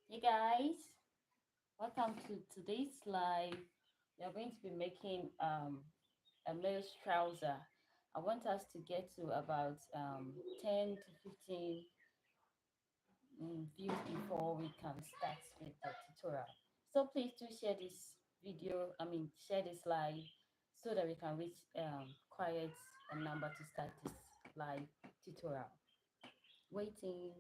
Hey guys, welcome to today's live. We are going to be making a male's trouser. I want us to get to about 10 to 15 views before we can start with the tutorial. So please do share this video, share this live so that we can reach quite a number to start this live tutorial. Waiting.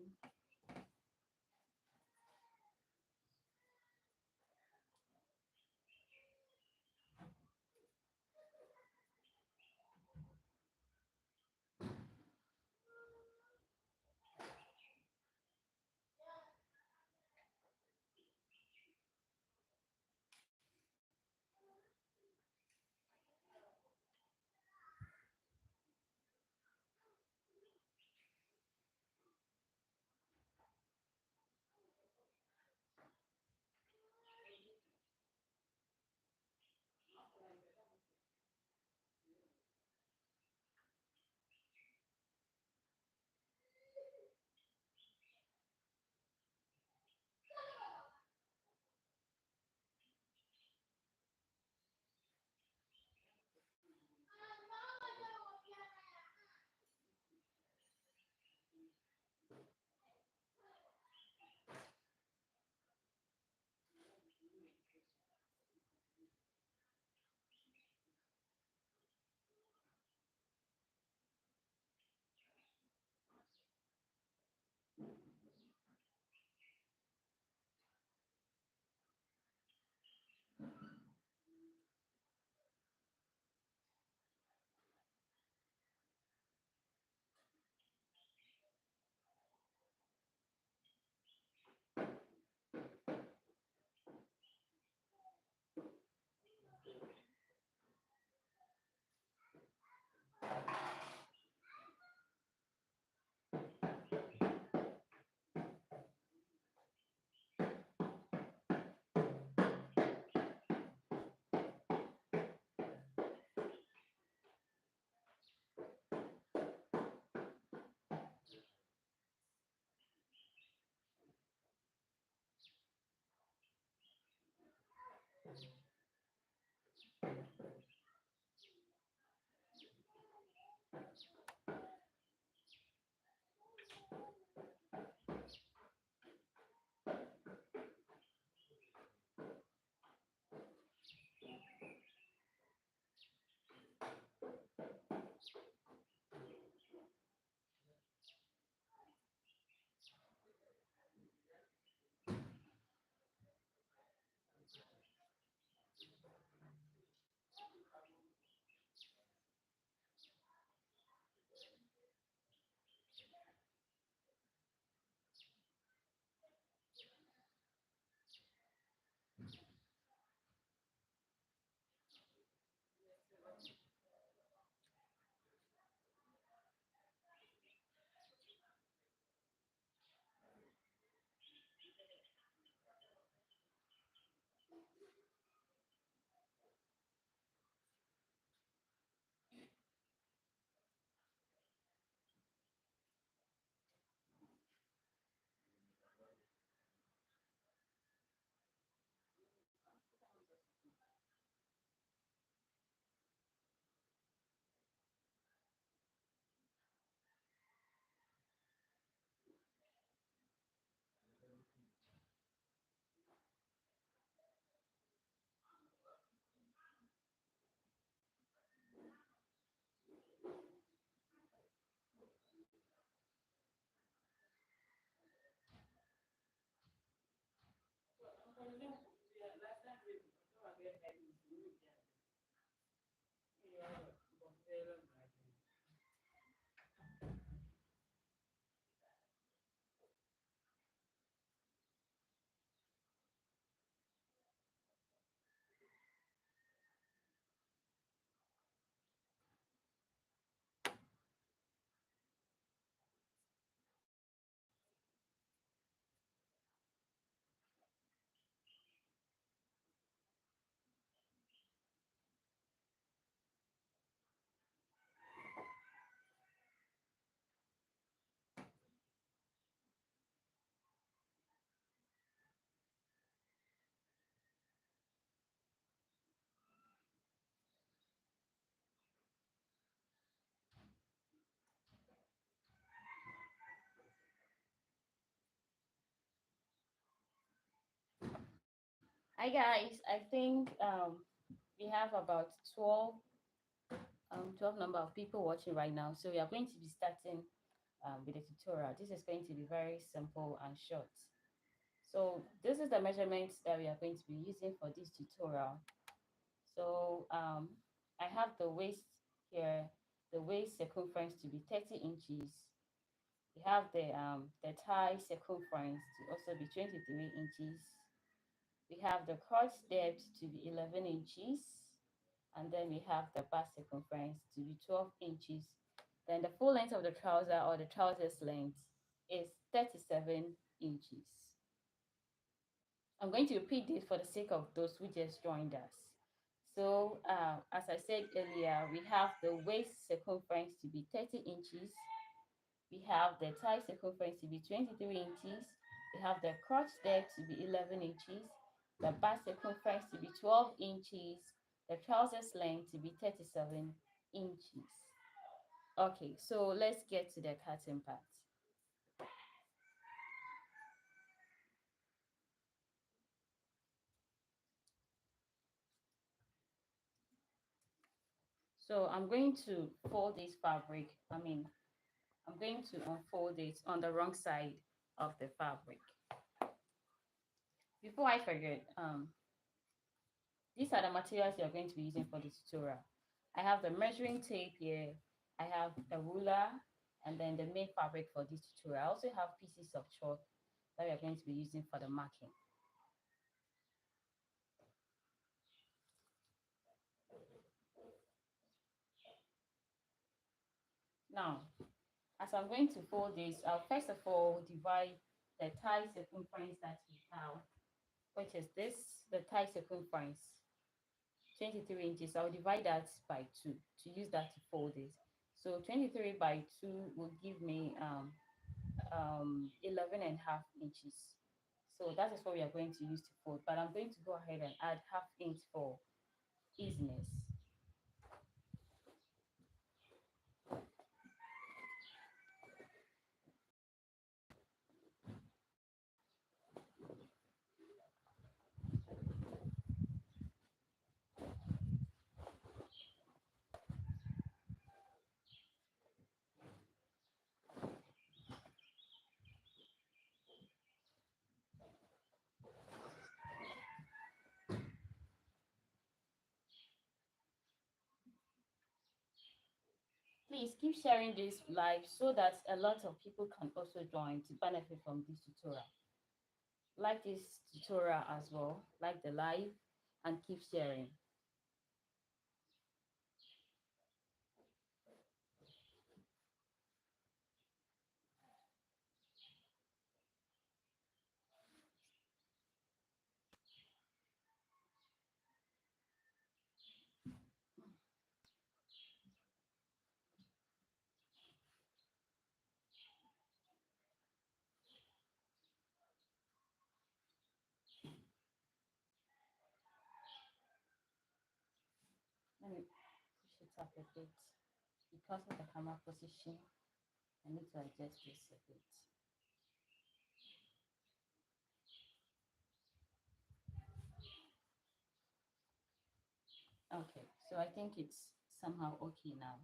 Hi guys, I think we have about 12 number of people watching right now. So we are going to be starting with a tutorial. This is going to be very simple and short. So this is the measurements that we are going to be using for this tutorial. So I have the waist here, the waist circumference to be 30 inches. We have the thigh circumference to also be 23 inches. We have the crotch depth to be 11 inches. And then we have the bust circumference to be 12 inches. Then the full length of the trouser or the trouser's length is 37 inches. I'm going to repeat this for the sake of those who just joined us. So as I said earlier, we have the waist circumference to be 30 inches. We have the thigh circumference to be 23 inches. We have the crotch depth to be 11 inches. The bust circumference to be 12 inches. The trousers length to be 37 inches. Okay, so let's get to the cutting part. So I'm going to fold this fabric. I'm going to unfold it on the wrong side of the fabric. Before I forget, these are the materials you're going to be using for the tutorial. I have the measuring tape here. I have a ruler and then the main fabric for this tutorial. I also have pieces of chalk that we are going to be using for the marking. Now, as I'm going to fold this, I'll first of all divide the thigh circumference that we have, which is this, the thigh circumference, 23 inches. I'll divide that by 2 to use that to fold it. So 23 by 2 will give me 11 and a half inches. So that is what we are going to use to fold. But I'm going to go ahead and add half inch for easiness. Please keep sharing this live so that a lot of people can also join to benefit from this tutorial. Like this tutorial as well, like the live, and keep sharing. Let me push it up a bit. Because of the camera position, I need to adjust this a bit. Okay, so I think it's somehow okay now.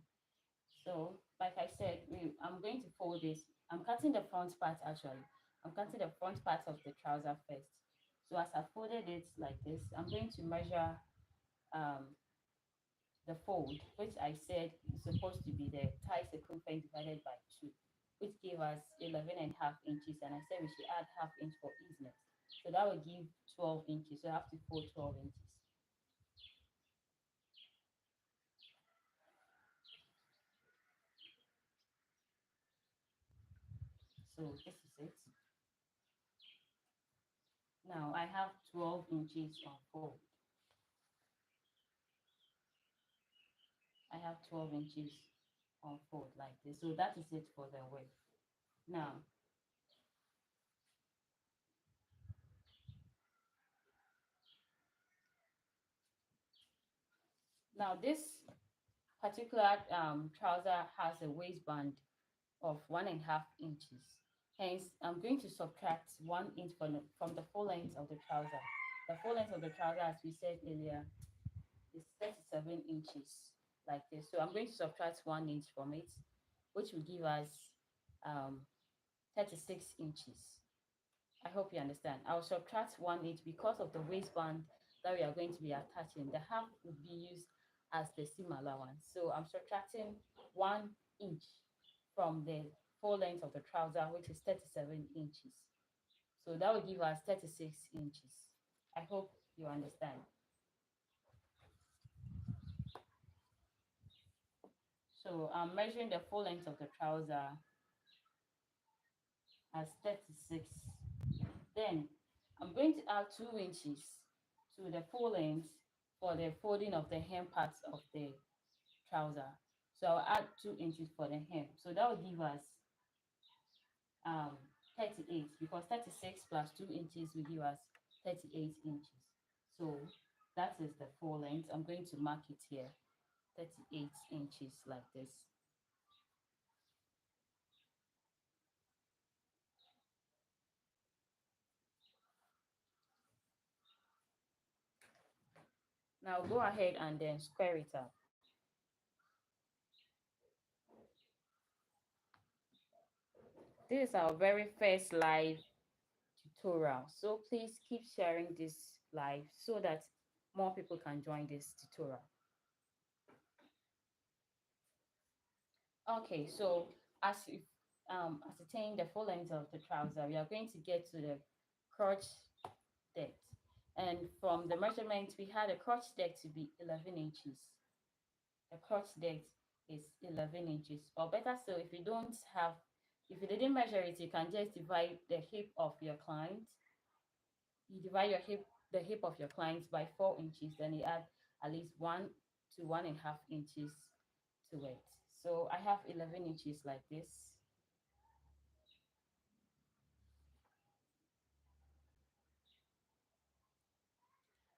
So, like I said, I'm going to fold this. I'm cutting the front part actually. I'm cutting the front part of the trouser first. So as I folded it like this, I'm going to measure um, the fold, which I said is supposed to be the thigh circumference divided by 2, which gave us 11.5 inches. And I said we should add half inch for easiness. So that will give 12 inches. So I have to fold 12 inches. So this is it. Now I have 12 inches on fold. I have 12 inches on fold like this. So that is it for the width. Now this particular trouser has a waistband of 1.5 inches. Hence, I'm going to subtract 1 inch from the full length of the trouser. The full length of the trouser, as we said earlier, is 37 inches like this. So I'm going to subtract 1 inch from it, which will give us um, 36 inches. I hope you understand. I'll subtract 1 inch because of the waistband that we are going to be attaching. The half would be used as the seam allowance. So I'm subtracting 1 inch from the full length of the trouser, which is 37 inches. So that will give us 36 inches. I hope you understand. So I'm measuring the full length of the trouser as 36. Then I'm going to add 2 inches to the full length for the folding of the hem parts of the trouser. So I'll add 2 inches for the hem. So that will give us 38, because 36 plus 2 inches will give us 38 inches. So that is the full length. I'm going to mark it here, 38 inches like this. Now go ahead and then square it up. This is our very first live tutorial. So please keep sharing this live so that more people can join this tutorial. Okay, so as you ascertain the full length of the trouser, we are going to get to the crotch depth. And from the measurement, we had a crotch depth to be 11 inches. The crotch depth is 11 inches. Or better so, if you don't have, if you didn't measure it, you can just divide the hip of your client. You divide your hip, the hip of your client by 4 inches, then you add at least 1 to 1.5 inches to it. So I have 11 inches like this.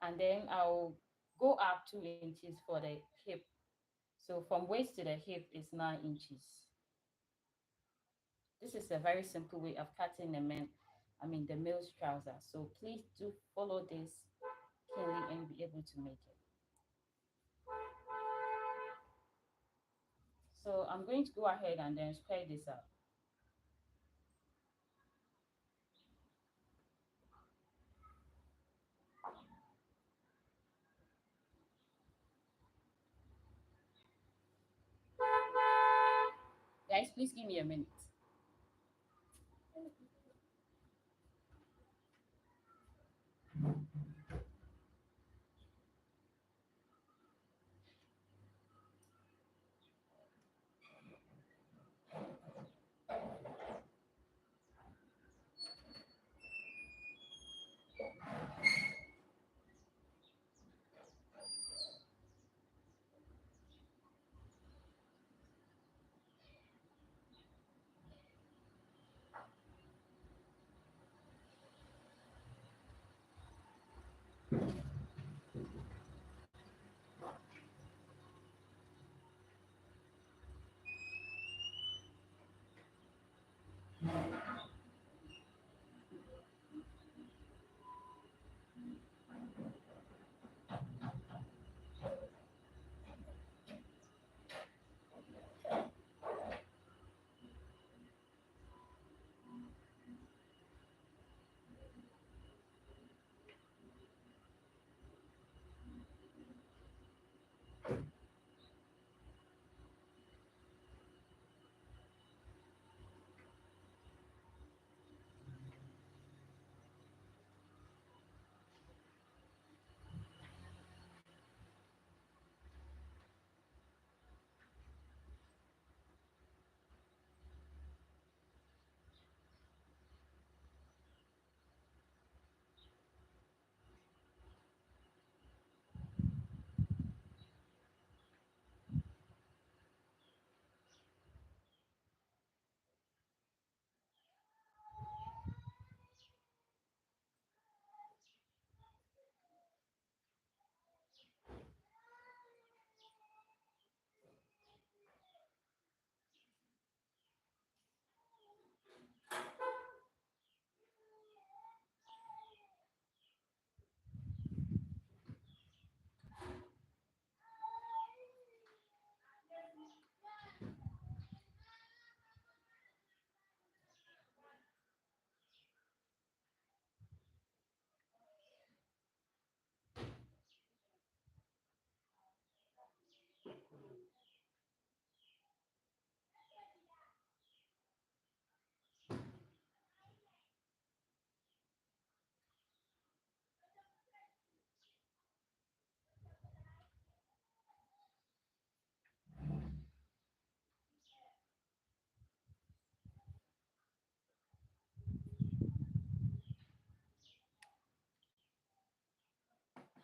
And then I'll go up 2 inches for the hip. So from waist to the hip is 9 inches. This is a very simple way of cutting the male's trouser. So please do follow this keenly and you'll be able to make it. So I'm going to go ahead and then square this out. Guys, please give me a minute.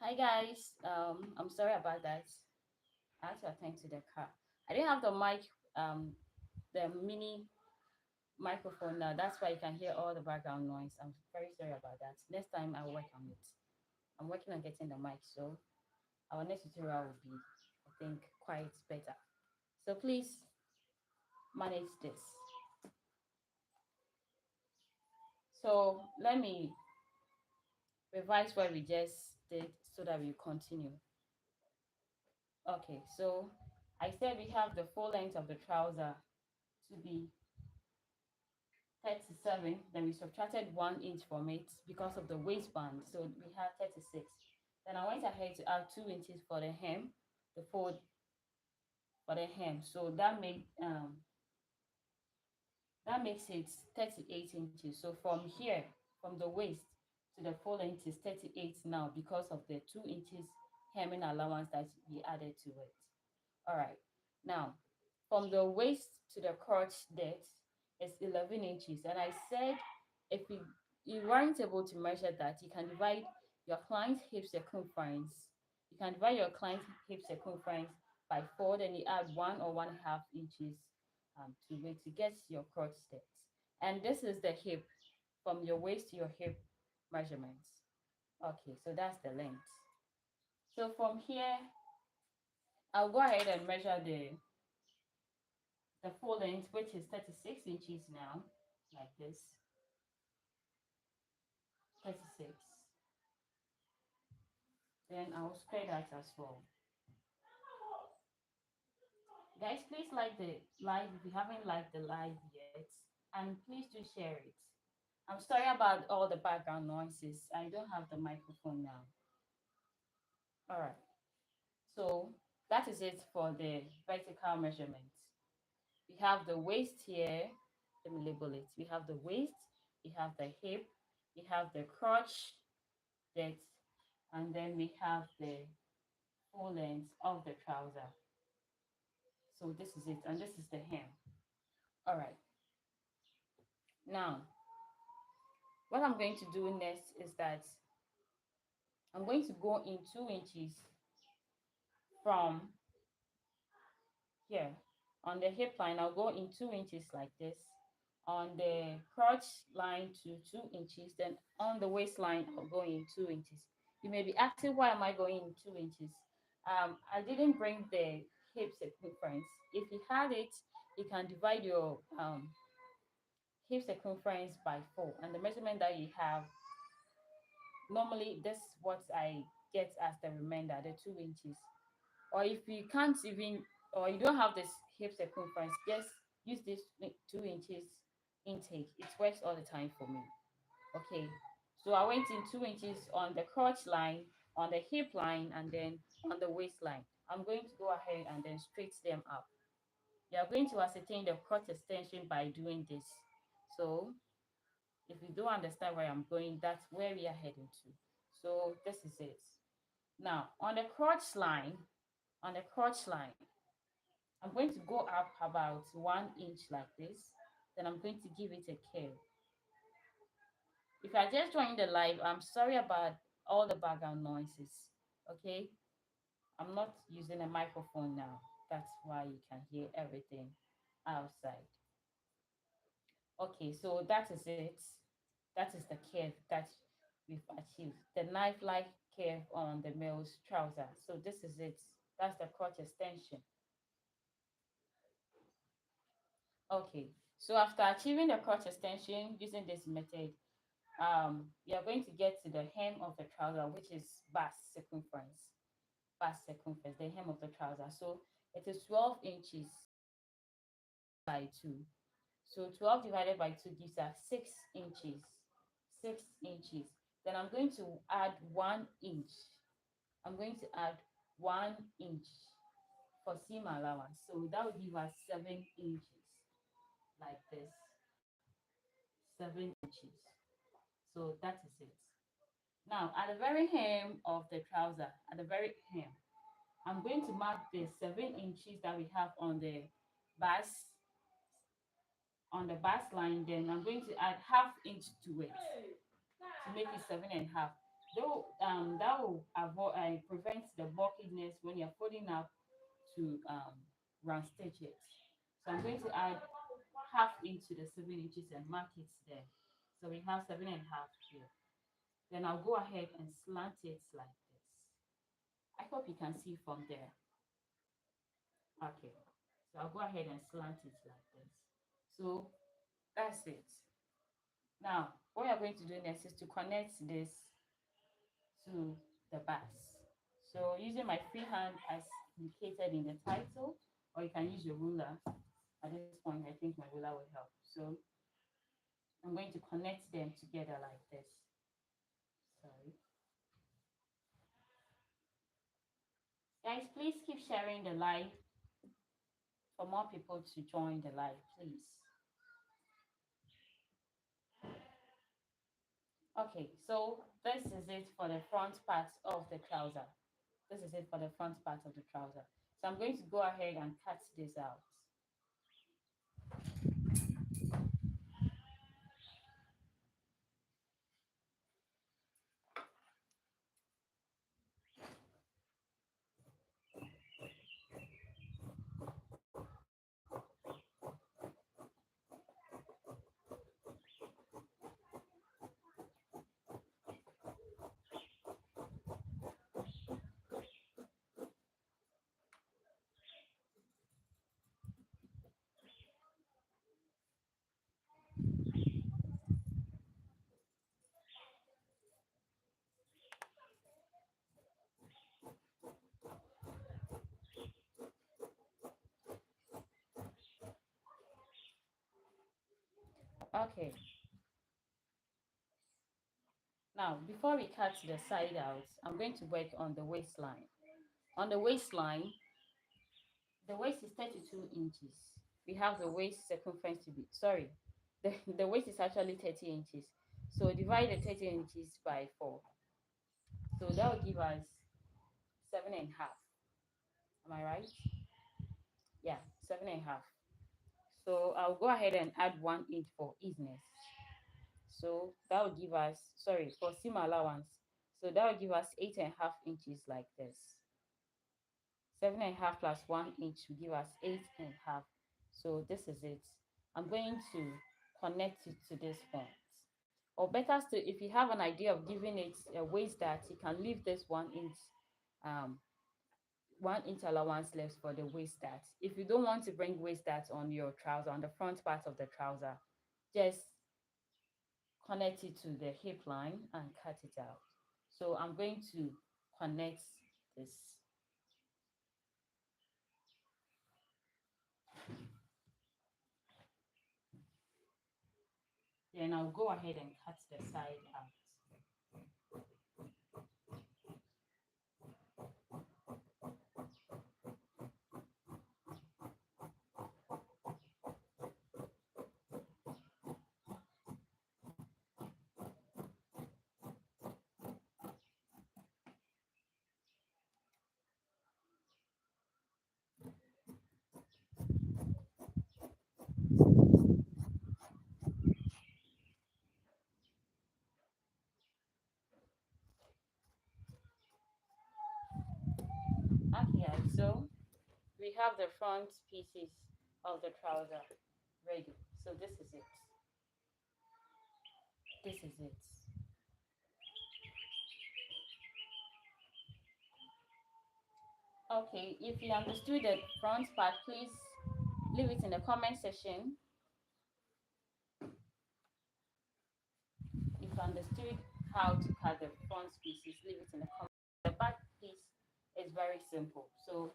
Hi guys. I'm sorry about that. I had to attend to the car. I didn't have the mic, the mini microphone now. That's why you can hear all the background noise. I'm very sorry about that. Next time I'll work on it. I'm working on getting the mic, so our next tutorial will be, I think, quite better. So please manage this. So let me revise what we just did so that we continue. Okay, so I said we have the full length of the trouser to be 37. Then we subtracted 1 inch from it because of the waistband, so we had 36. Then I went ahead to add 2 inches for the hem, the fold for the hem. So that makes it 38 inches. So from here, from the waist to the full length is 38 now because of the 2 inches hemming allowance that we added to it. All right. Now, from the waist to the crotch depth is 11 inches. And I said if you weren't able to measure that, you can divide your client's hip circumference. You can divide your client's hip circumference by 4, then you add 1 or 1/2 inches to it to get your crotch depth. And this is the hip from your waist to your hip measurements. Okay, so that's the length. So from here, I'll go ahead and measure the full length, which is 36 inches now, like this. 36. Then I'll square that as well. Guys, please like the live if you haven't liked the live yet, and please do share it. I'm sorry about all the background noises. I don't have the microphone now. All right. So that is it for the vertical measurement. We have the waist here. Let me label it. We have the waist, we have the hip, we have the crotch depth, and then we have the full length of the trouser. So this is it, and this is the hem. All right. Now, what I'm going to do next is that I'm going to go in 2 inches from here. On the hip line, I'll go in 2 inches like this. On the crotch line to 2 inches. Then on the waistline, I'll go in 2 inches. You may be asking, why am I going in 2 inches? I didn't bring the hip circumference. If you had it, you can divide your hip circumference by 4, and the measurement that you have, normally this is what I get as the remainder, the 2 inches. Or if you can't even, or you don't have this hip circumference, just use this 2 inches intake. It works all the time for me. Okay, so I went in 2 inches on the crotch line, on the hip line, and then on the waistline. I'm going to go ahead and then straight them up. You are going to ascertain the crotch extension by doing this. So if you don't understand where I'm going, that's where we are heading to. So this is it. Now on the crotch line, I'm going to go up about 1 inch like this. Then I'm going to give it a curve. If I just joined the live, I'm sorry about all the background noises. Okay, I'm not using a microphone now. That's why you can hear everything outside. Okay, so that is it. That is the curve that we've achieved. The knife-like curve on the male's trouser. So this is it. That's the crotch extension. Okay, so after achieving the crotch extension using this method, we are going to get to the hem of the trouser, which is bust circumference. Bust circumference, the hem of the trouser. So it is 12 inches by 2. So 12 divided by 2 gives us 6 inches. 6 inches. Then I'm going to add 1 inch. I'm going to add 1 inch for seam allowance. So that will give us 7 inches like this. 7 inches. So that is it. Now, at the very hem of the trouser, at the very hem, I'm going to mark the 7 inches that we have bust on the bust line. Then I'm going to add ½ inch to it to make it 7.5. Though that will avoid prevent the bulkiness when you're folding up to round stitch it. So I'm going to add half into the 7 inches and mark it there. So we have 7.5 here. Then I'll go ahead and slant it like this. I hope you can see from there. Okay. So I'll go ahead and slant it like this. So that's it. Now, what you're going to do next is to connect this to the backs. So using my free hand as indicated in the title, or you can use your ruler. At this point, I think my ruler will help. So I'm going to connect them together like this. Sorry. Guys, please keep sharing the live for more people to join the live, please. Okay, so this is it for the front part of the trouser. This is it for the front part of the trouser. So I'm going to go ahead and cut this out. Okay, now before we cut the side out, I'm going to work on the waistline. On the waistline, the waist is 32 inches. We have the waist circumference to be, sorry, the waist is actually 30 inches. So divide the 30 inches by 4. So that will give us 7.5. Am I right? Yeah, 7.5. So I'll go ahead and add 1 inch for easiness. So that will give us, sorry, for seam allowance. So that will give us 8.5 inches like this. 7.5 plus 1 inch will give us 8.5. So this is it. I'm going to connect it to this point. Or better still, if you have an idea of giving it a waist that you can leave this 1 inch 1 inch allowance left for the waist dart. If you don't want to bring waist dart on your trouser, on the front part of the trouser, just connect it to the hip line and cut it out. So I'm going to connect this. Then I'll go ahead and cut the side out. Okay, so we have the front pieces of the trouser ready. So this is it. This is it. Okay, if you understood the front part, please leave it in the comment section. If you understood how to cut the front pieces, leave it in the comments. The back piece is very simple, so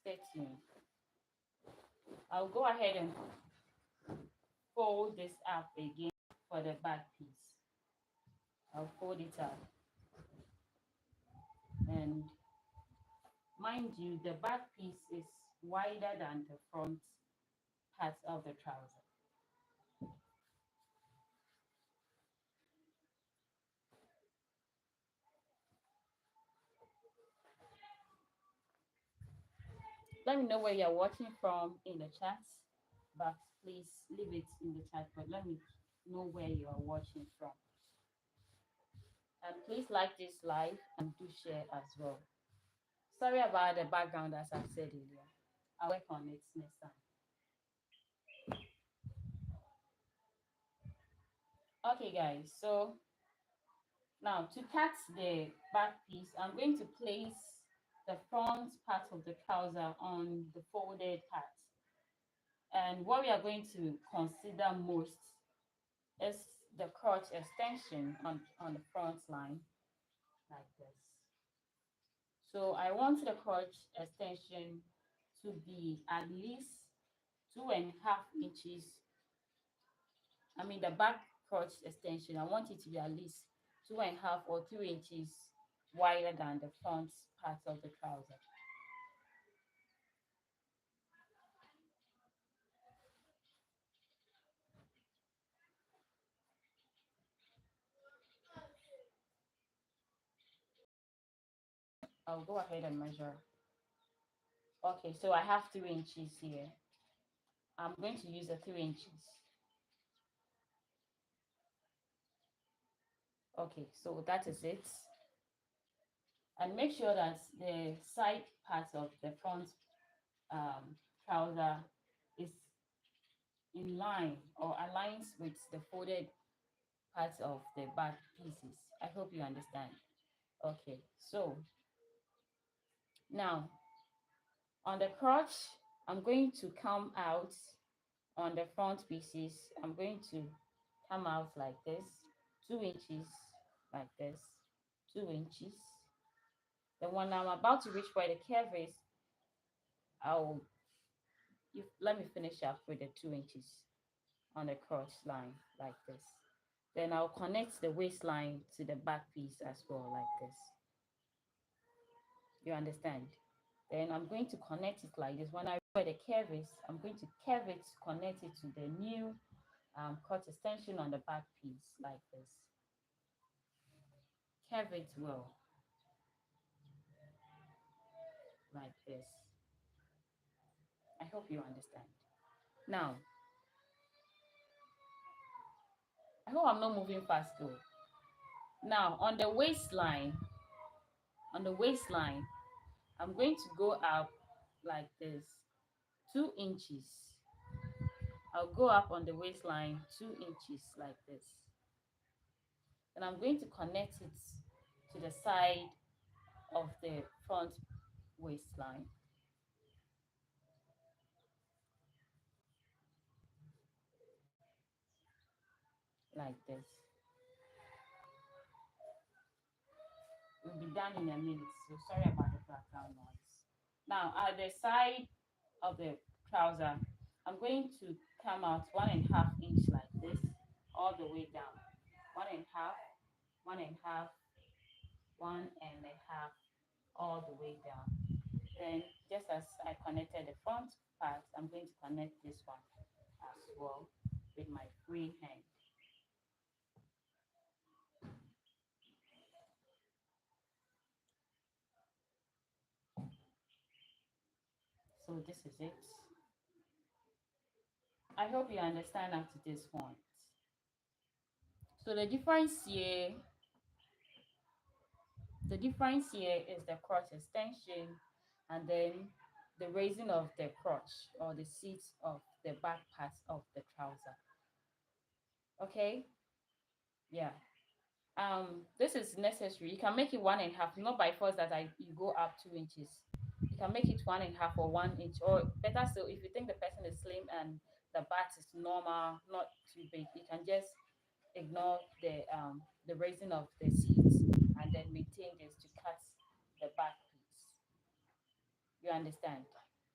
stay tuned. I'll go ahead and fold this up again for the back piece. I'll fold it up. And mind you, the back piece is wider than the front part of the trouser. Let me know where you're watching from in the chat, but please leave it in the chat, but let me know where you are watching from. And please like this live and do share as well. Sorry about the background, as I said earlier. I'll work on it next time. Okay, guys. So now to cut the back piece, I'm going to place the front part of the trouser on the folded part. And what we are going to consider most is the crotch extension on the front line, like this. So I want the crotch extension to be at least 2.5 inches. I mean the back crotch extension, I want it to be at least 2.5 or 3 inches wider than the front part of the trouser. I'll go ahead and measure. Okay, so I have 3 inches here. I'm going to use a 3 inches. Okay, so that is it. And make sure that the side part of the front trouser is in line or aligns with the folded parts of the back pieces. I hope you understand. Okay, so now on the crotch, I'm going to come out on the front pieces. I'm going to come out like this, 2 inches, like this, 2 inches. Then when I'm about to reach where the curve is, I'll let me finish up with the 2 inches on the crotch line like this. Then I'll connect the waistline to the back piece as well, like this. You understand? Then I'm going to connect it like this. When I where the curve is, I'm going to curve it, connect it to the new crotch extension on the back piece like this. Curve it well, like this. I hope you understand. Now, I hope I'm not moving fast though. Now, on the waistline, I'm going to go up like this, 2 inches. I'll go up on the waistline 2 inches like this. And I'm going to connect it to the side of the front waistline like this. We'll be done in a minute, so sorry about the background noise. Now, at the side of the trouser, I'm going to come out 1.5 inch like this, all the way down. 1.5, 1.5, 1.5, all the way down. Then, just as I connected the front part, I'm going to connect this one as well with my free hand. So this is it. I hope you understand up to this point. So the difference here is the crotch extension and then the raising of the crotch or the seat of the back part of the trouser. Okay, yeah. This is necessary. You can make it 1.5, not by force that you go up 2 inches. You can make it 1.5 or 1 inch, or better still, if you think the person is slim and the back is normal, not too big, you can just ignore the raising of the seats and then maintain this to cut the back piece. You understand?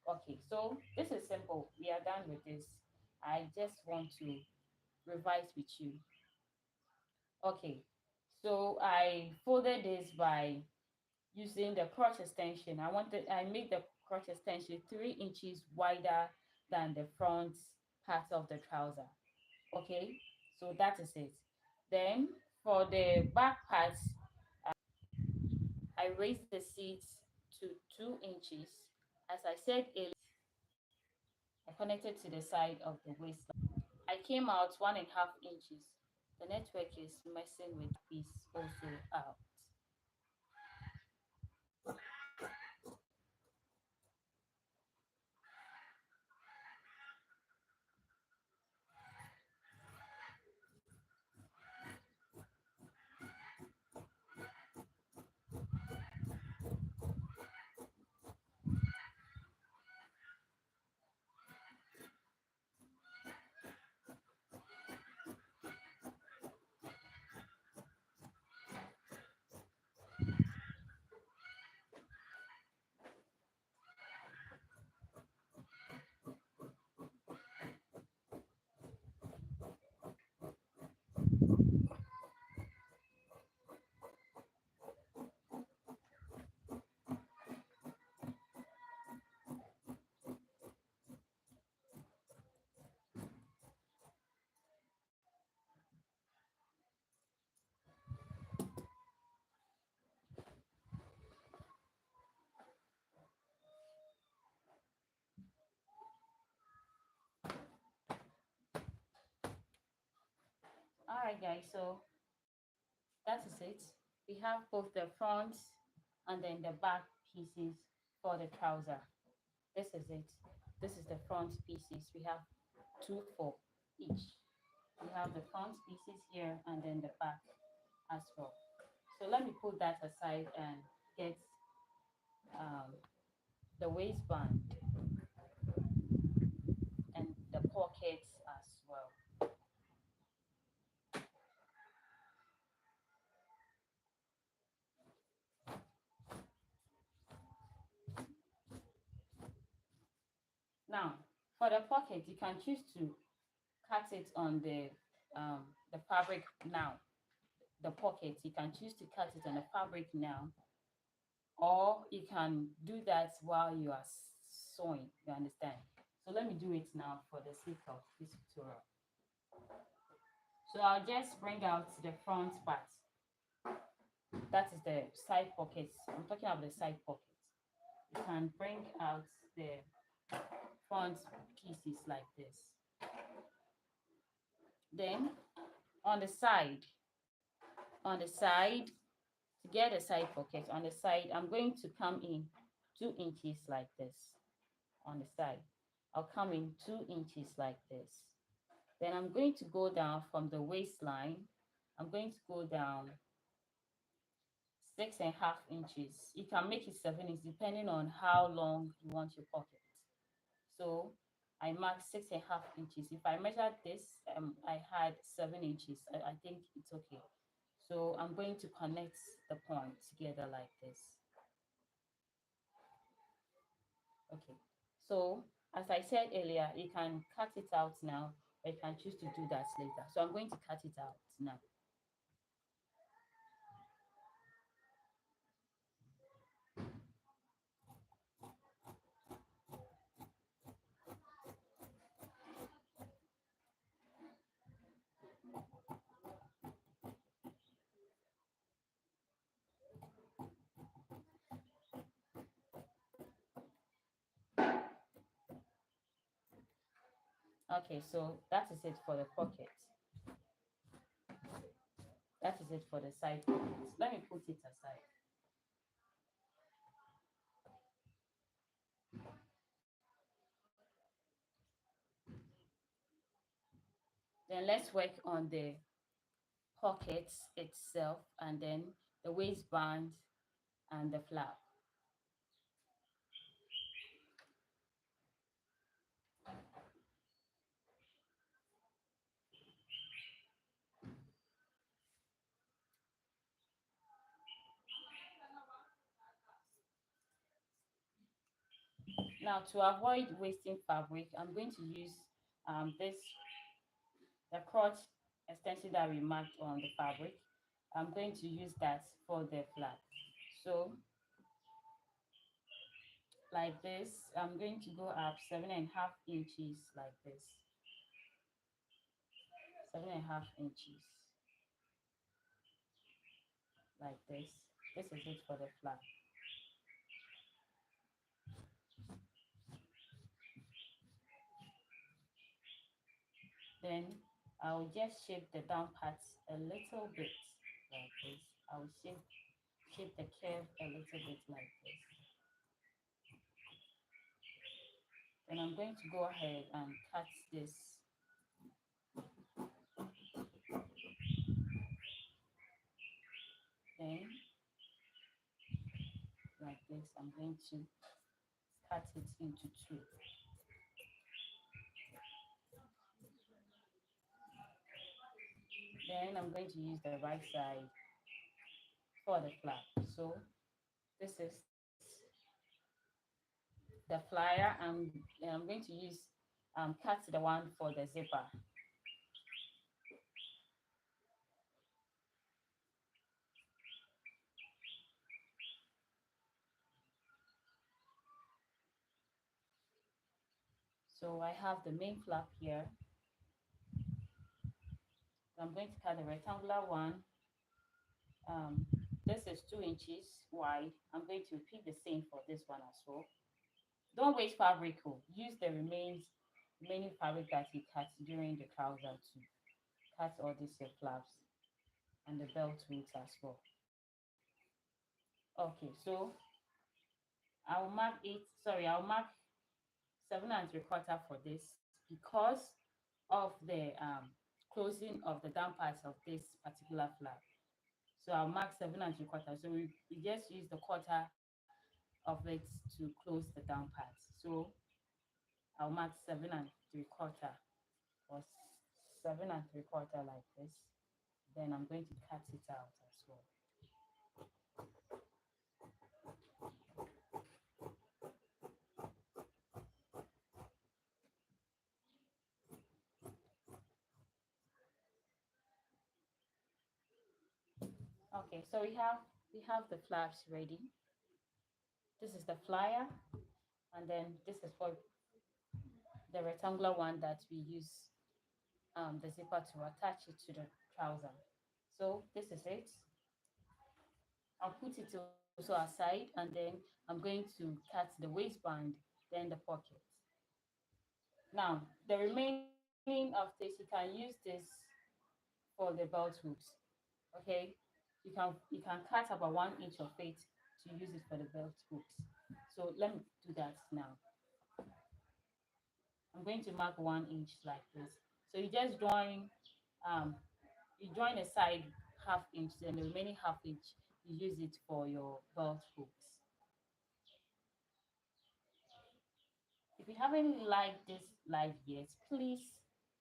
Okay, so this is simple. We are done with this. I just want to revise with you. Okay, so I folded this by using the crotch extension. I made the crotch extension 3 inches wider than the front part of the trouser. Okay, so that is it. Then for the back part, I raised the seats to 2 inches. As I said earlier, I connected to the side of the waistline. I came out 1.5 inches The network is messing with this also out. All right, guys, so that is it. We have both the front and then the back pieces for the trouser. This is it. This is the front pieces. We have two for each. We have the front pieces here and then the back as well. So let me put that aside and get um, the waistband and the pockets as well. Now, for the pocket, you can choose to cut it on the fabric now. The pocket, you can choose to cut it on the fabric now, or you can do that while you are sewing. You understand? So let me do it now for the sake of this tutorial. So I'll just bring out the front part. That is the side pockets. I'm talking about the side pockets. You can bring out the front pieces like this. Then on the side, to get a side pocket, on the side, I'm going to come in 2 inches like this. On the side, I'll come in 2 inches like this. Then I'm going to go down from the waistline. I'm going to go down 6.5 inches. You can make it 7 inches depending on how long you want your pocket. So I marked 6.5 inches. If I measured this, I had 7 inches. I think it's okay. So I'm going to connect the point together like this. Okay. So as I said earlier, you can cut it out now, or you can choose to do that later. So I'm going to cut it out now. Okay, so that is it for the pocket. That is it for the side pockets. Let me put it aside. Then let's work on the pockets itself and then the waistband and the flap. Now, to avoid wasting fabric, I'm going to use the crotch extension that we marked on the fabric. I'm going to use that for the flap. So like this, I'm going to go up 7.5 inches like this. 7.5 inches like this. This is it for the flap. Then I'll just shape the down parts a little bit like this. I'll shape the curve a little bit like this. Then I'm going to go ahead and cut this. Then like this, I'm going to cut it into two. Then I'm going to use the right side for the flap. So this is the flyer. I'm going to use cut the one for the zipper. So I have the main flap here. I'm going to cut the rectangular one. Um, this is 2 inches wide. I'm going to repeat the same for this one as well. Don't waste fabric. Oh. Use the remaining fabric that you cut during the trouser to cut all these flaps and the belt roots as well. Okay, so I'll mark 7 and 3/4 for this because of the closing of the down parts of this particular flap. So I'll mark 7 and 3/4. So we just use the quarter of it to close the down parts. So I'll mark 7 and 3/4 or 7 and 3/4 like this. Then I'm going to cut it out as well. Okay, so we have the flaps ready. This is the flyer, and then this is for the rectangular one that we use the zipper to attach it to the trouser. So this is it. I'll put it also aside, and then I'm going to cut the waistband, then the pocket. Now, the remaining of this, you can use this for the belt hooks. Okay, you can cut about 1 inch of it to use it for the belt hooks. So let me do that now. I'm going to mark 1 inch like this. So um you join a side 1/2 inch, then the remaining 1/2 inch you use it for your belt hooks. If you haven't liked this live yet, please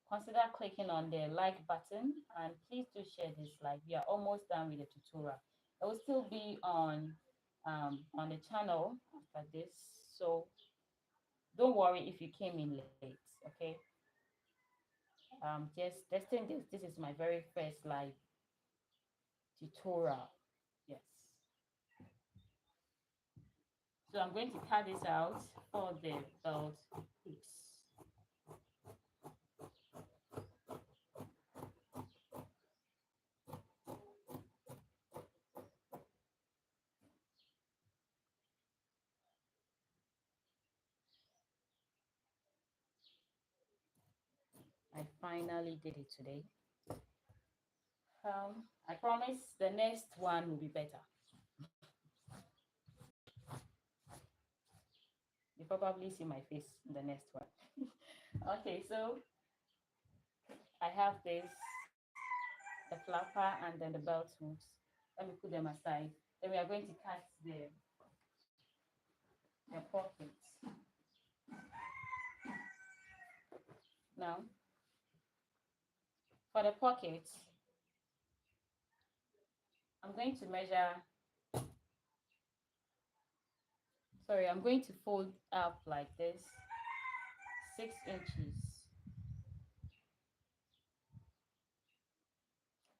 consider clicking on the like button and please do share this live. We are almost done with the tutorial. It will still be on the channel after this, so don't worry if you came in late. Okay, just testing this. This is my very first live tutorial. Yes. So I'm going to cut this out for the belt hooks. I finally did it today. I promise the next one will be better. You probably see my face in the next one. Okay, so I have this, the flapper and then the belt hooks. Let me put them aside. Then we are going to cut the pockets. Now, for the pockets, I'm going to measure, I'm going to fold up like this, 6 inches.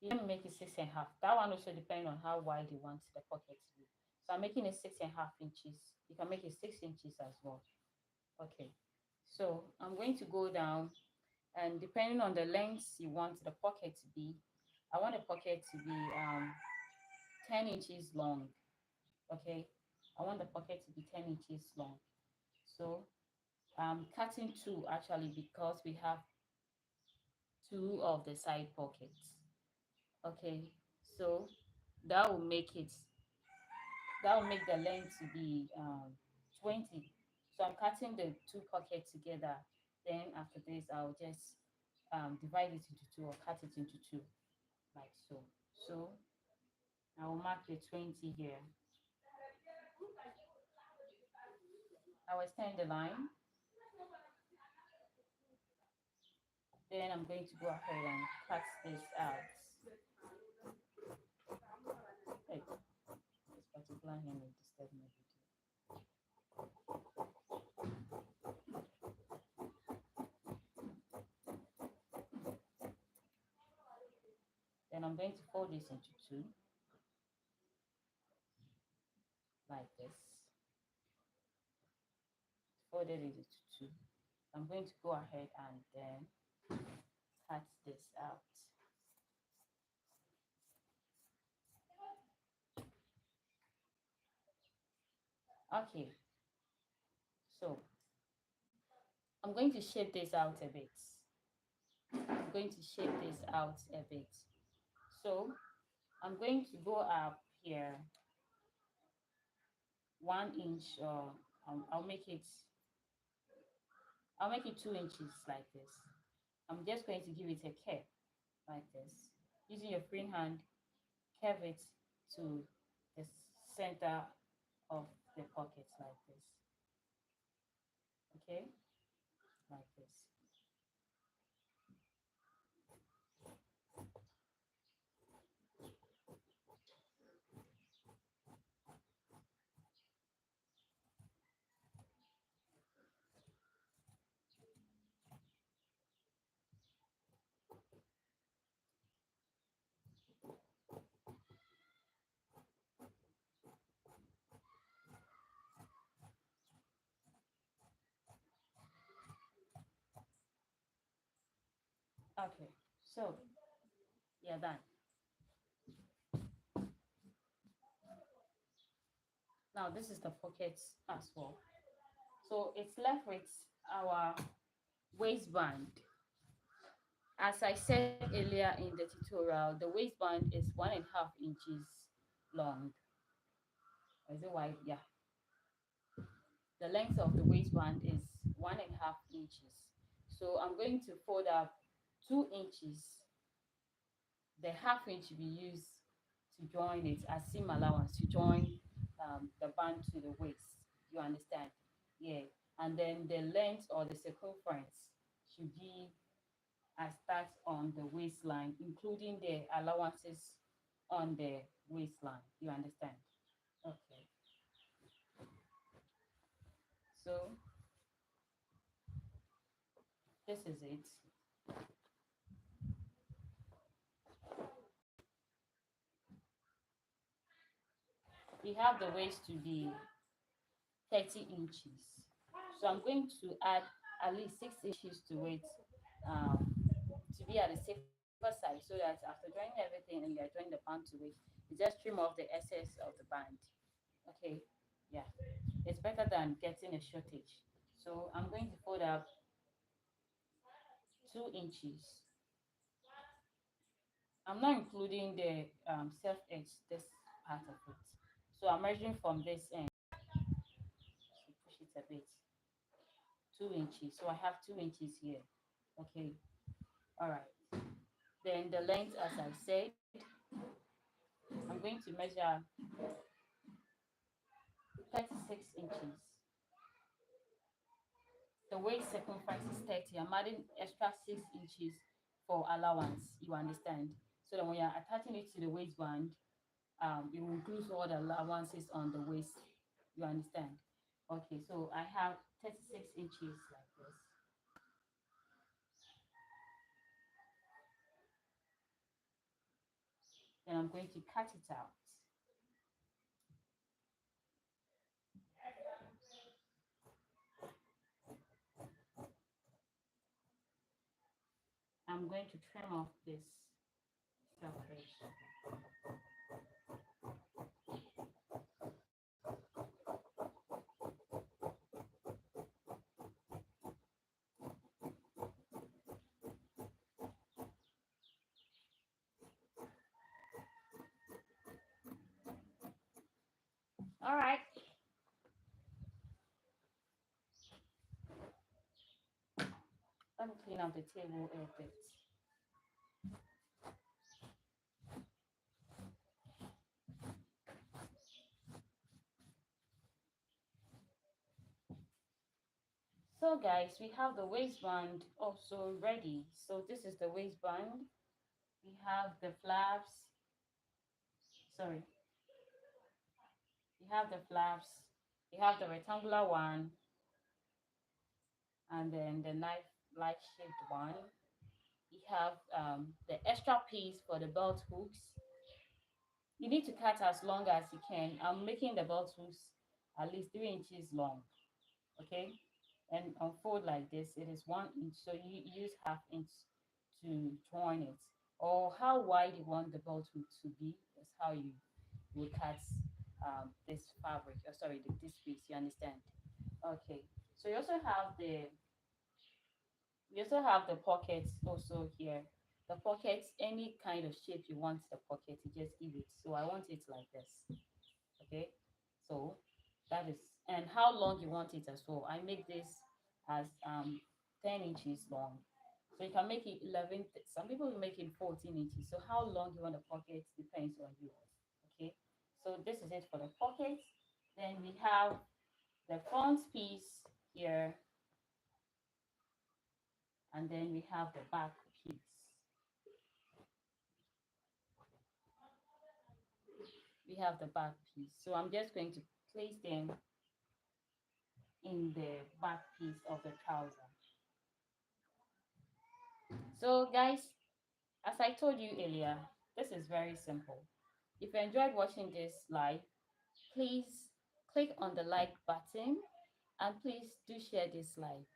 You can make it 6.5. That one also depends on how wide you want the pocket to be. So I'm making it 6.5 inches. You can make it 6 inches as well. Okay. So I'm going to go down, and depending on the length you want the pocket to be, I want the pocket to be 10 inches long. Okay. I want the pocket to be 10 inches long. So I'm cutting two actually because we have two of the side pockets. Okay, so that will make it, that will make the length to be 20. So I'm cutting the two pockets together. Then after this, I'll just divide it into two or cut it into two, like so. So I will mark the 20 here. I will extend the line. Then I'm going to go ahead and cut this out. Hey, this particular hand will disturb my video. Then I'm going to fold this into two, like this. Folded it into two. I'm going to go ahead and then cut this out. Okay, so I'm going to shape this out a bit. I'm going to shape this out a bit. So I'm going to go up here 1 inch, or I'll make it 2 inches like this. I'm just going to give it a curve like this. Using your free hand, curve it to the center of the pocket like this. Okay, like this. Okay, so yeah, done. Now this is the pocket as well. So it's left with our waistband. As I said earlier in the tutorial, the waistband is 1.5 inches long. Is it wide? Yeah. The length of the waistband is 1.5 inches. So I'm going to fold up 2 inches. The half inch we use to join it as seam allowance, to join the band to the waist. You understand? Yeah. And then the length or the circumference should be as that on the waistline, including the allowances on the waistline. You understand? Okay. So this is it. We have the waist to be 30 inches. So I'm going to add at least 6 inches to it, to be at the safer side, so that after joining everything and you're joining the band to it, you just trim off the excess of the band. Okay, yeah, it's better than getting a shortage. So I'm going to fold up 2 inches. I'm not including the self edge, this part of it. So I'm measuring from this end. So push it a bit. 2 inches. So I have 2 inches here. Okay. All right. Then the length, as I said, I'm going to measure 36 inches. The waist circumference is 30. I'm adding extra 6 inches for allowance. You understand? So that when you're attaching it to the waistband, it will include all the allowances on the waist. You understand? Okay, so I have 36 inches like this. Then I'm going to cut it out. I'm going to trim off this surface. Let me clean up the table a bit. So guys, we have the waistband also ready. So this is the waistband. We have the flaps. Sorry, we have the flaps. We have the rectangular one, and then the knife like shaped one. We have the extra piece for the belt hooks. You need to cut as long as you can. I'm making the belt hooks at least 3 inches long. Okay, and unfold like this. It is 1 inch, so you use half inch to join it, or how wide you want the belt hook to be is how you will cut this fabric, or sorry, this piece, you understand? Okay, so we also have the pockets also here. The pockets, any kind of shape you want the pocket, you just give it. So I want it like this. Okay, so that is, and how long you want it as well. I make this as 10 inches long, so you can make it 11. Some people will make it 14 inches. So how long you want the pocket depends on you. Okay, so this is it for the pocket. Then we have the front piece here, and then we have the back piece. We have the back piece, so I'm just going to place them in the back piece of the trouser. So guys, as I told you earlier, this is very simple. If you enjoyed watching this live, please click on the like button, and please do share this live.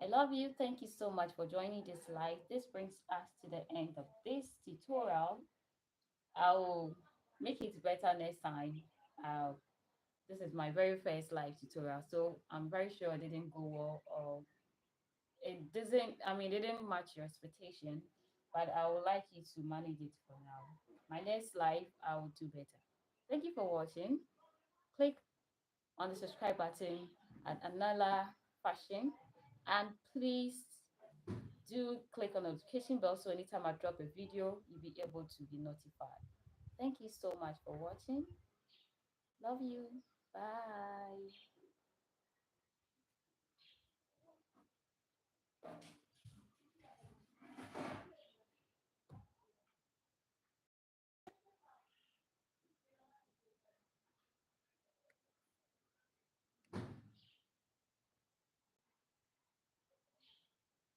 I love you. Thank you so much for joining this live. This brings us to the end of this tutorial. I will make it better next time. This is my very first live tutorial, so I'm very sure it didn't go well, or it doesn't, I mean, it didn't match your expectation, but I would like you to manage it for now. My next live, I will do better. Thank you for watching. Click on the subscribe button at another fashion, and please do click on the notification bell so anytime I drop a video, you'll be able to be notified. Thank you so much for watching. Love you. Bye.